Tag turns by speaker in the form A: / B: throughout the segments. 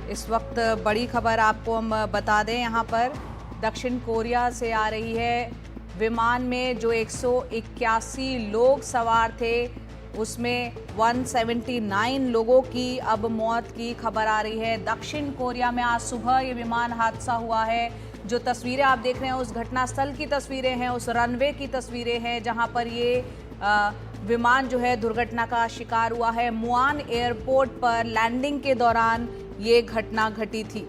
A: इस वक्त बड़ी खबर आपको हम बता दें, यहाँ पर दक्षिण कोरिया से आ रही है। विमान में जो 181 लोग सवार थे उसमें 179 लोगों की अब मौत की खबर आ रही है। दक्षिण कोरिया में आज सुबह ये विमान हादसा हुआ है। जो तस्वीरें आप देख रहे हैं उस घटनास्थल की तस्वीरें हैं, उस रनवे की तस्वीरें हैं जहां पर ये विमान जो है दुर्घटना का शिकार हुआ है। मुआन एयरपोर्ट पर लैंडिंग के दौरान ये घटना घटी थी।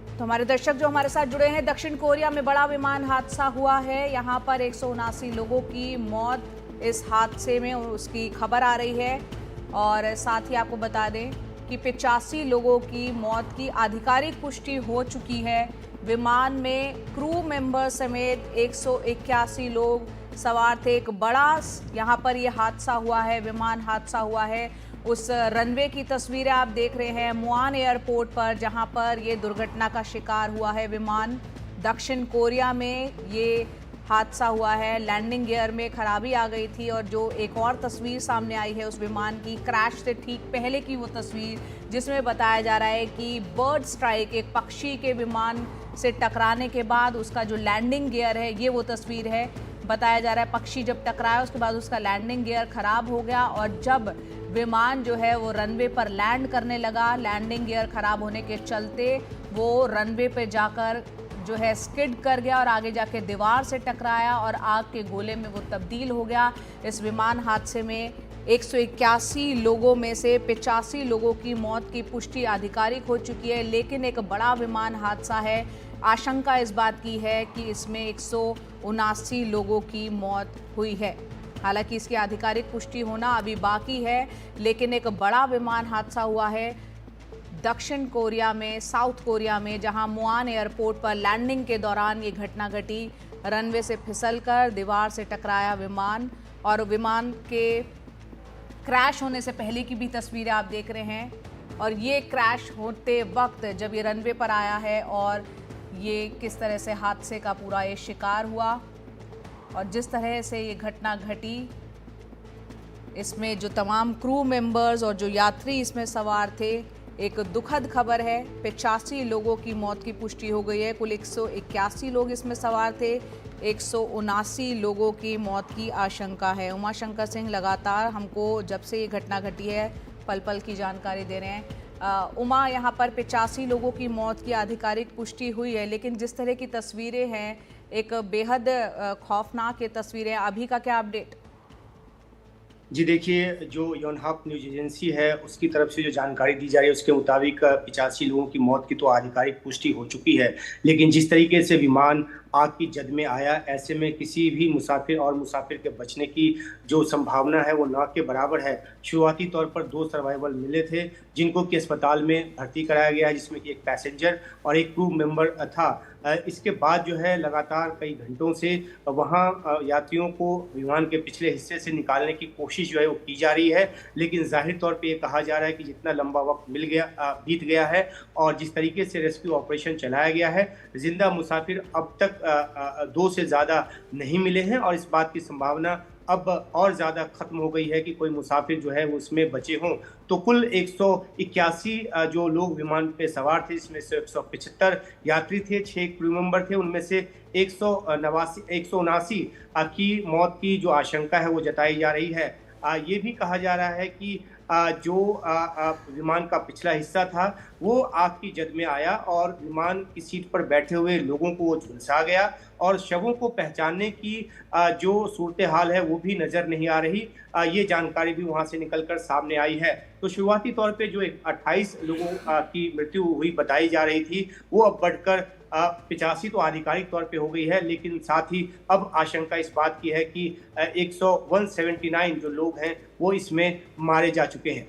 A: तो हमारे दर्शक जो हमारे साथ जुड़े हैं, दक्षिण कोरिया में बड़ा विमान हादसा हुआ है। यहाँ पर 179 लोगों की मौत इस हादसे में उसकी खबर आ रही है। और साथ ही आपको बता दें कि 85 लोगों की मौत की आधिकारिक पुष्टि हो चुकी है। विमान में क्रू मेंबर समेत 181 लोग सवार थे। एक बड़ा यहाँ पर ये हादसा हुआ है, विमान हादसा हुआ है। उस रनवे की तस्वीरें आप देख रहे हैं मुआन एयरपोर्ट पर, जहां पर ये दुर्घटना का शिकार हुआ है विमान। दक्षिण कोरिया में ये हादसा हुआ है। लैंडिंग गियर में खराबी आ गई थी। और जो एक और तस्वीर सामने आई है उस विमान की क्रैश से ठीक पहले की वो तस्वीर, जिसमें बताया जा रहा है कि बर्ड स्ट्राइक, एक पक्षी के विमान से टकराने के बाद उसका जो लैंडिंग गियर है, ये वो तस्वीर है। बताया जा रहा है पक्षी जब टकराया उसके बाद उसका लैंडिंग गियर खराब हो गया और जब विमान जो है वो रनवे पर लैंड करने लगा, लैंडिंग गियर खराब होने के चलते वो रनवे पे जाकर जो है स्किड कर गया और आगे जाके दीवार से टकराया और आग के गोले में वो तब्दील हो गया। इस विमान हादसे में 181 लोगों में से 85 लोगों की मौत की पुष्टि आधिकारिक हो चुकी है। लेकिन एक बड़ा विमान हादसा है। आशंका इस बात की है कि इसमें 179 लोगों की मौत हुई है। हालांकि इसकी आधिकारिक पुष्टि होना अभी बाकी है, लेकिन एक बड़ा विमान हादसा हुआ है दक्षिण कोरिया में, साउथ कोरिया में, जहां मुआन एयरपोर्ट पर लैंडिंग के दौरान ये घटना घटी। रनवे से फिसलकर दीवार से टकराया विमान और विमान के क्रैश होने से पहले की भी तस्वीरें आप देख रहे हैं। और ये क्रैश होते वक्त जब ये रनवे पर आया है और ये किस तरह से हादसे का पूरा ये शिकार हुआ और जिस तरह से ये घटना घटी, इसमें जो तमाम क्रू मेंबर्स और जो यात्री इसमें सवार थे, एक दुखद खबर है। 85 लोगों की मौत की पुष्टि हो गई है। कुल 181 लोग इसमें सवार थे। 179 लोगों की मौत की आशंका है। उमाशंकर सिंह लगातार हमको जब से ये घटना घटी है पल पल की जानकारी दे रहे हैं। उमा, यहाँ पर 85 लोगों की मौत की आधिकारिक पुष्टि हुई है, लेकिन जिस तरह की तस्वीरें हैं, एक बेहद खौफनाक ये तस्वीरें। अभी का क्या अपडेट?
B: जी देखिए, जो योनहाप न्यूज़ एजेंसी है उसकी तरफ से जो जानकारी दी जा रही है उसके मुताबिक 85 लोगों की मौत की तो आधिकारिक पुष्टि हो चुकी है। लेकिन जिस तरीके से विमान आग की जद में आया, ऐसे में किसी भी मुसाफिर के बचने की जो संभावना है वो ना के बराबर है। शुरुआती तौर पर 2 सर्वाइवल मिले थे जिनको कि अस्पताल में भर्ती कराया गया है, जिसमें कि एक पैसेंजर और एक क्रू मेंबर था। इसके बाद जो है लगातार कई घंटों से वहाँ यात्रियों को विमान के पिछले हिस्से से निकालने की कोशिश जो है वो की जा रही है। लेकिन जाहिर तौर पे ये कहा जा रहा है कि जितना लंबा वक्त बीत गया है और जिस तरीके से रेस्क्यू ऑपरेशन चलाया गया है, जिंदा मुसाफिर अब तक 2 से ज़्यादा नहीं मिले हैं और इस बात की संभावना अब और ज़्यादा खत्म हो गई है कि कोई मुसाफिर जो है वो उसमें बचे हों। तो कुल 181 जो लोग विमान पे सवार थे, इसमें से 175 यात्री थे, 6 क्रू मेंबर थे। उनमें से 179 की मौत की जो आशंका है वो जताई जा रही है। ये भी कहा जा रहा है कि जो विमान का पिछला हिस्सा था वो आग की जद में आया और विमान की सीट पर बैठे हुए लोगों को वो झुलसा गया और शवों को पहचानने की जो सूरत हाल है वो भी नज़र नहीं आ रही। ये जानकारी भी वहां से निकलकर सामने आई है। तो शुरुआती तौर पे जो 28 लोगों की मृत्यु हुई बताई जा रही थी, वो अब बढ़कर 85 तो आधिकारिक तौर पे हो गई है। लेकिन साथ ही अब आशंका इस बात की है कि 179 जो लोग हैं वो इसमें मारे जा चुके हैं।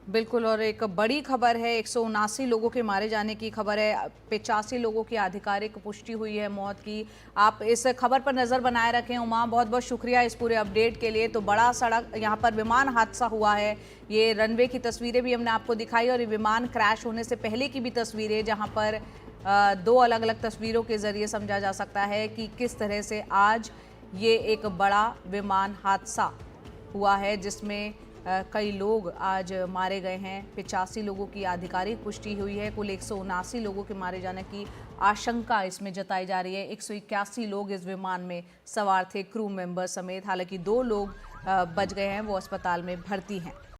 A: बिल्कुल, और एक बड़ी खबर है, 179 लोगों के मारे जाने की खबर है। 85 लोगों की आधिकारिक पुष्टि हुई है मौत की। आप इस खबर पर नज़र बनाए रखें। उमा, बहुत बहुत शुक्रिया इस पूरे अपडेट के लिए। तो बड़ा सड़क यहाँ पर विमान हादसा हुआ है। ये रनवे की तस्वीरें भी हमने आपको दिखाई और ये विमान क्रैश होने से पहले की भी तस्वीरें, जहाँ पर 2 अलग अलग तस्वीरों के ज़रिए समझा जा सकता है कि किस तरह से आज ये एक बड़ा विमान हादसा हुआ है, जिसमें कई लोग आज मारे गए हैं। 85 लोगों की आधिकारिक पुष्टि हुई है। कुल 179 लोगों के मारे जाने की आशंका इसमें जताई जा रही है। 181 लोग इस विमान में सवार थे, क्रू मेंबर समेत। हालांकि 2 लोग बच गए हैं, वो अस्पताल में भर्ती हैं।